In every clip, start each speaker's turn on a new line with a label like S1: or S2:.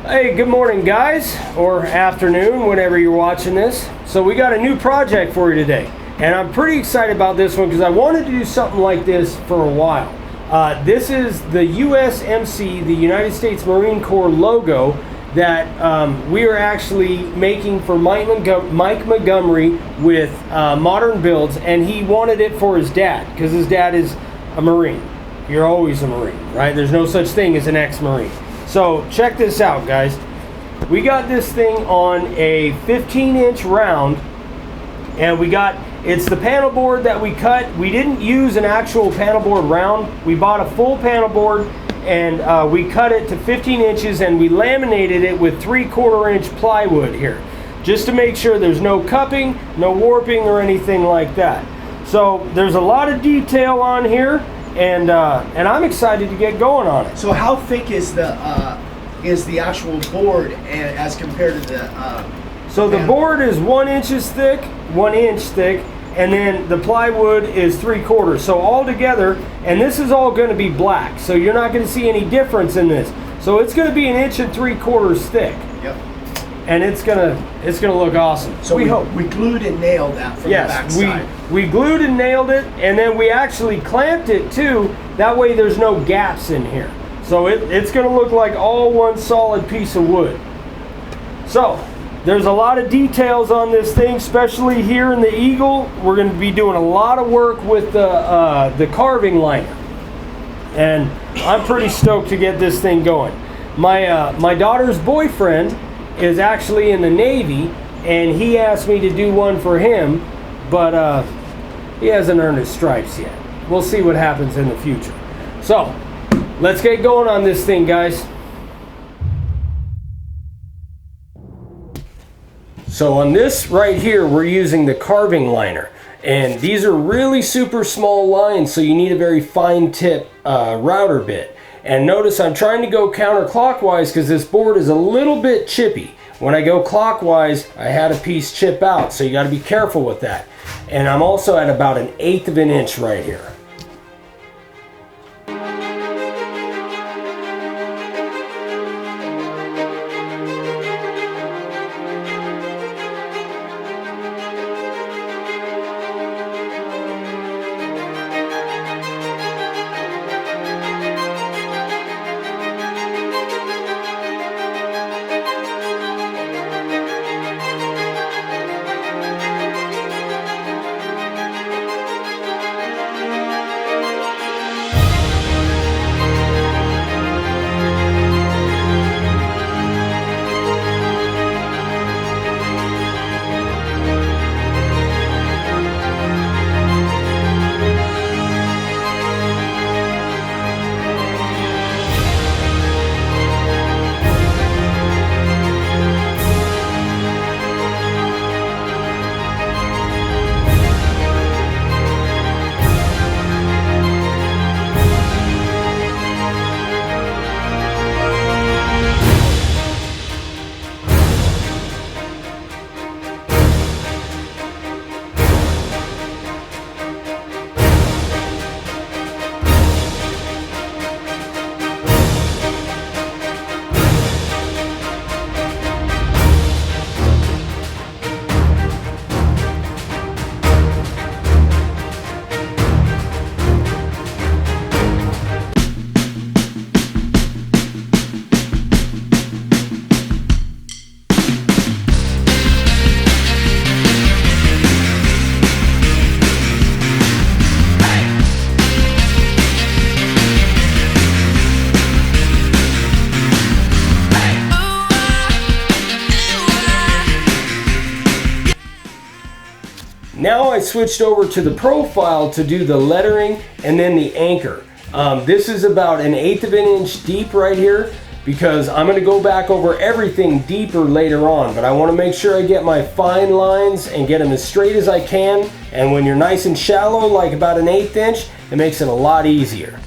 S1: Hey, good morning guys, or afternoon, whenever you're watching this. So we got a new project for you today, and I'm pretty excited about this one because I wanted to do something like this for a while. This is the USMC, the United States Marine Corps logo that we are actually making for Mike Montgomery with Modern Builds, and he wanted it for his dad because his dad is a Marine. You're always a Marine, right? There's no such thing as an ex-Marine. So check this out, guys. We got this thing on a 15-inch round, and it's the panel board that we cut. We didn't use an actual panel board round. We bought a full panel board, and we cut it to 15 inches, and we laminated it with 3/4 inch plywood here, just to make sure there's no cupping, no warping, or anything like that. So there's a lot of detail on here, and I'm excited to get going on it.
S2: So how thick is the actual board as compared to the?
S1: So the board is 1 inch thick, and then the plywood is 3/4. So all together, and this is all going to be black. So you're not going to see any difference in this. So it's going to be 1 3/4 inches thick.
S2: Yep.
S1: And it's gonna look awesome.
S2: So we hope. We glued and nailed that from the back side.
S1: We glued and nailed it, and then we actually clamped it too. That way there's no gaps in here. So it's gonna look like all one solid piece of wood. So there's a lot of details on this thing, especially here in the Eagle. We're gonna be doing a lot of work with the carving liner. And I'm pretty stoked to get this thing going. My daughter's boyfriend is actually in the Navy, and he asked me to do one for him, but he hasn't earned his stripes yet. We'll see what happens in the future. So let's get going on this thing, guys. So on this right here, we're using the carving liner, and these are really super small lines, so you need a very fine tip router bit. And notice I'm trying to go counterclockwise because this board is a little bit chippy. When I go clockwise, I had a piece chip out, so you got to be careful with that. And I'm also at about 1/8 of an inch right here. Now I switched over to the profile to do the lettering and then the anchor. This is about 1/8 of an inch deep right here because I'm going to go back over everything deeper later on, but I want to make sure I get my fine lines and get them as straight as I can. And when you're nice and shallow, like about 1/8 inch, it makes it a lot easier.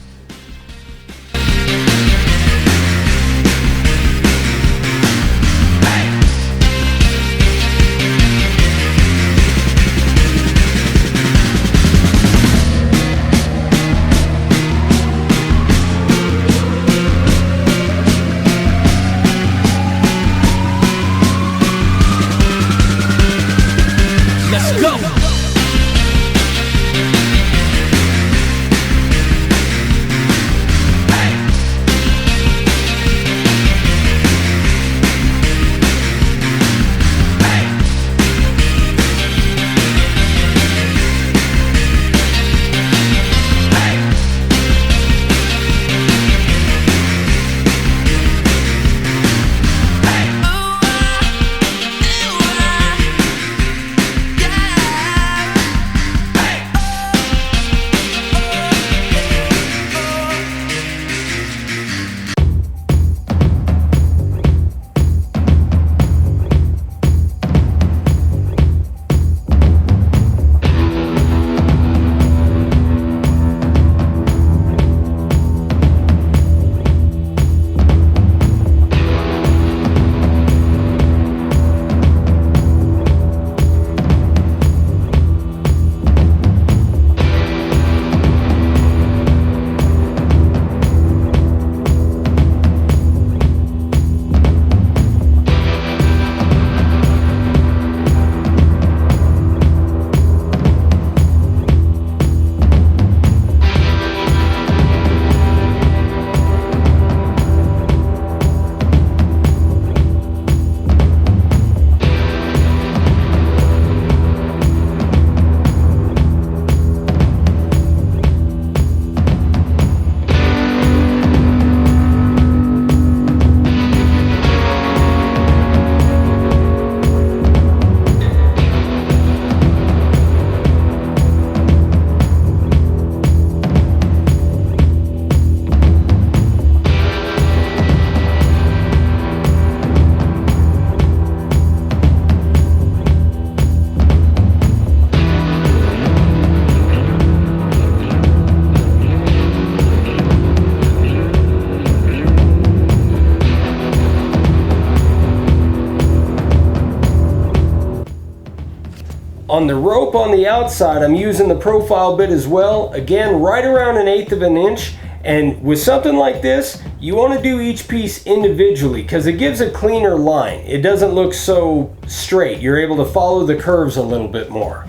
S1: On the rope on the outside, I'm using the profile bit as well. Again, right around 1/8 of an inch. And with something like this, you want to do each piece individually because it gives a cleaner line. It doesn't look so straight. You're able to follow the curves a little bit more.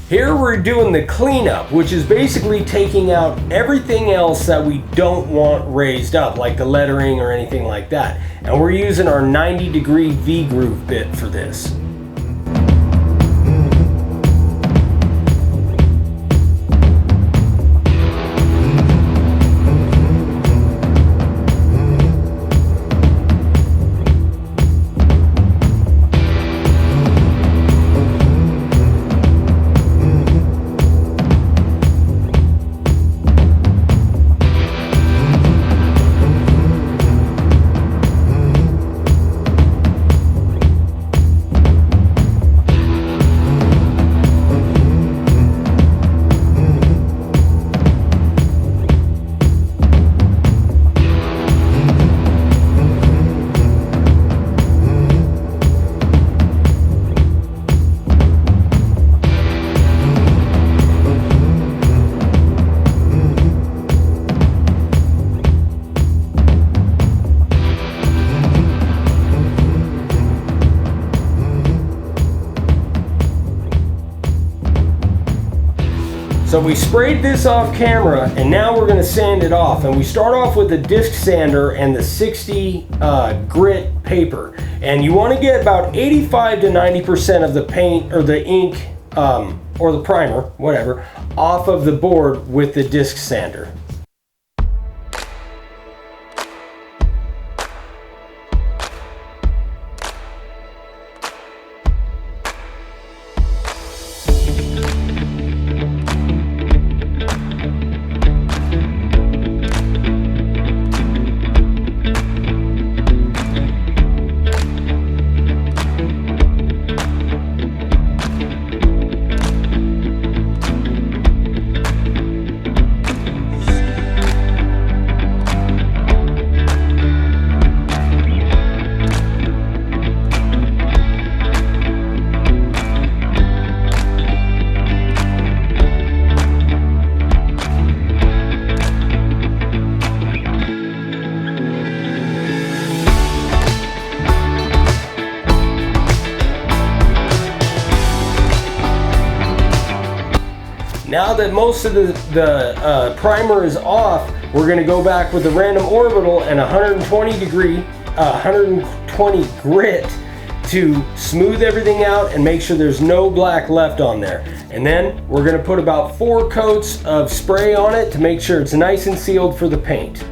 S1: Here we're doing the cleanup, which is basically taking out everything else that we don't want raised up, like the lettering or anything like that. And we're using our 90-degree V-groove bit for this. So we sprayed this off camera and now we're going to sand it off, and we start off with the disc sander and the 60 grit paper, and you want to get about 85 to 90% of the paint or the ink or the primer, whatever, off of the board with the disc sander. Now that most of the primer is off, we're going to go back with the random orbital and 120 grit to smooth everything out and make sure there's no black left on there. And then we're going to put about 4 coats of spray on it to make sure it's nice and sealed for the paint.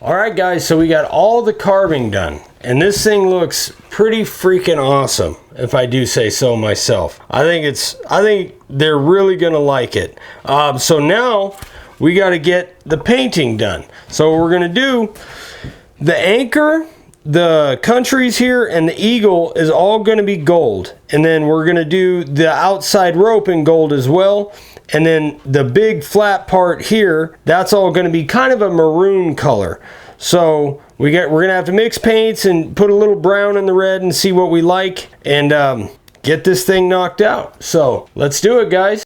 S1: Alright guys, so we got all the carving done, and this thing looks pretty freaking awesome, if I do say so myself. I think they're really gonna like it. So now we got to get the painting done. So we're gonna do the anchor, the countries here, and the eagle is all gonna be gold, and then we're gonna do the outside rope in gold as well. And then the big flat part here, that's all going to be kind of a maroon color. So we're going to have to mix paints and put a little brown in the red and see what we like, and get this thing knocked out. So let's do it, guys.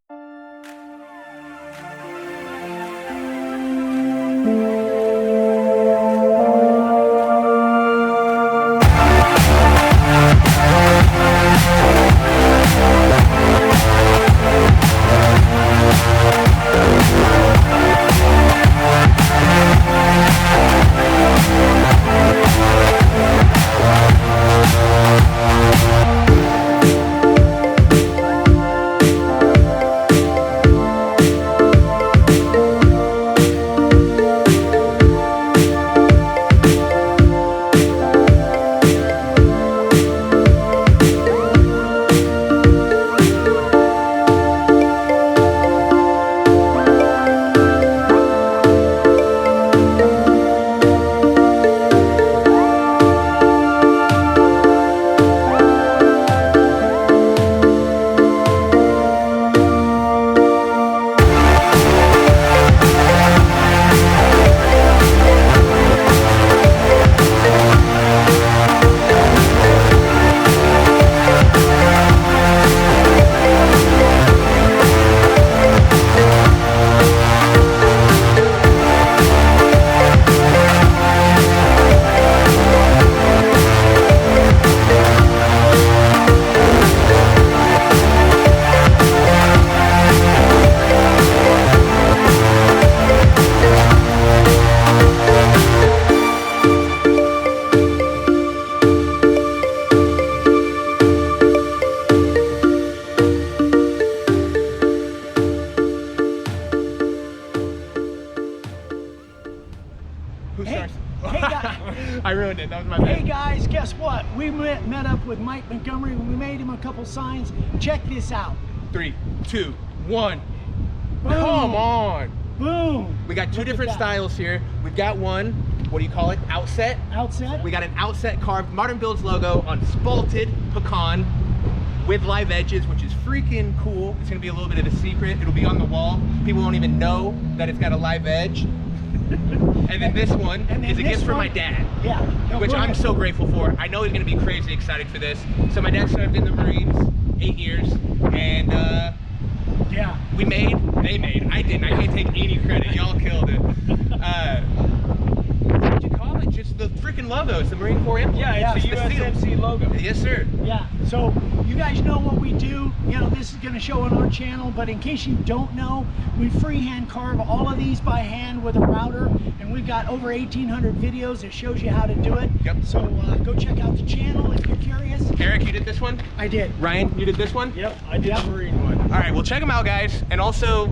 S3: ruined it. That was my bad.
S4: Hey guys, guess what? We met up with Mike Montgomery and we made him a couple signs. Check this out.
S3: 3, 2, 1.
S4: Boom.
S3: Come on.
S4: Boom.
S3: We got two
S4: Look at
S3: different
S4: that.
S3: styles here. We've got one, what do you call it? Outset.
S4: Outset.
S3: We got an outset carved Modern Builds logo on spalted pecan with live edges, which is freaking cool. It's gonna be a little bit of a secret. It'll be on the wall. People won't even know that it's got a live edge. And then this one is a gift from my dad.
S4: Yeah. No,
S3: Which
S4: go
S3: I'm
S4: ahead.
S3: so grateful for. I know he's gonna be crazy excited for this. So my dad served in the Marines 8 years, and
S4: Yeah.
S3: they made. I didn't. I can't take any credit. Y'all killed it. What would you call it? Just the freaking logo. It's the Marine Corps emblem.
S1: Yeah, it's
S3: the
S1: the USMC logo.
S3: Yes, sir.
S4: Yeah, so you guys know what we do. You know, this is going to show on our channel, but in case you don't know, we freehand carve all of these by hand with a router, and we've got over 1,800 videos that shows you how to do it.
S3: Yep.
S4: So go check out the channel if you're curious.
S3: Eric, you did this one?
S4: I did.
S3: Ryan, you did this one?
S1: Yep, I did the Marine one.
S3: All right, well, check them out, guys. And also,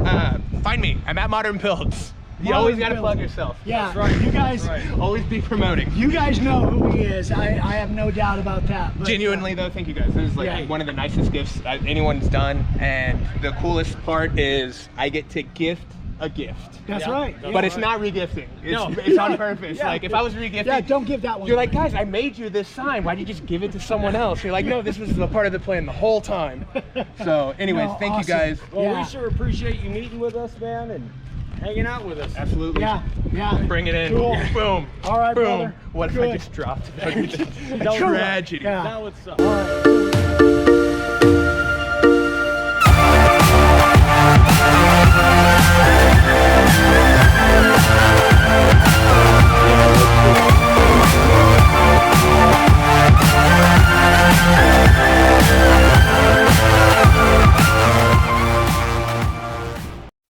S3: find me. I'm at Modern Builds. You
S4: Modern
S3: always got to
S4: Builds.
S3: plug yourself.
S4: Yeah,
S1: That's right.
S4: you guys,
S1: That's right.
S3: Always be promoting.
S4: you guys know who he is. I have no doubt about that. But,
S3: Genuinely though, thank you guys. This is like
S4: Yeah.
S3: one of the nicest gifts anyone's done, and the coolest part is I get to gift a gift.
S4: That's
S1: Yeah.
S4: right.
S1: That's
S3: But it's
S1: right.
S3: not regifting. It's,
S1: No.
S3: it's on purpose.
S4: Yeah.
S3: Like if I was regifting,
S4: Yeah, don't give that one.
S3: you're like, guys, I made you this sign. Why'd you just give it to someone else? You're like, no, this was a part of the plan the whole time. So, anyways,
S4: No,
S3: thank
S4: awesome.
S3: you guys.
S1: Well,
S4: Yeah.
S1: we sure appreciate you meeting with us, man, and hanging out with us.
S3: Absolutely.
S4: Yeah, yeah.
S3: Bring it in.
S4: Cool.
S3: Boom.
S4: All right,
S3: Boom.
S4: brother.
S3: What if I
S4: Good.
S3: just dropped? A
S1: That was-
S3: tragedy.
S4: Yeah.
S1: Now it's
S4: All right.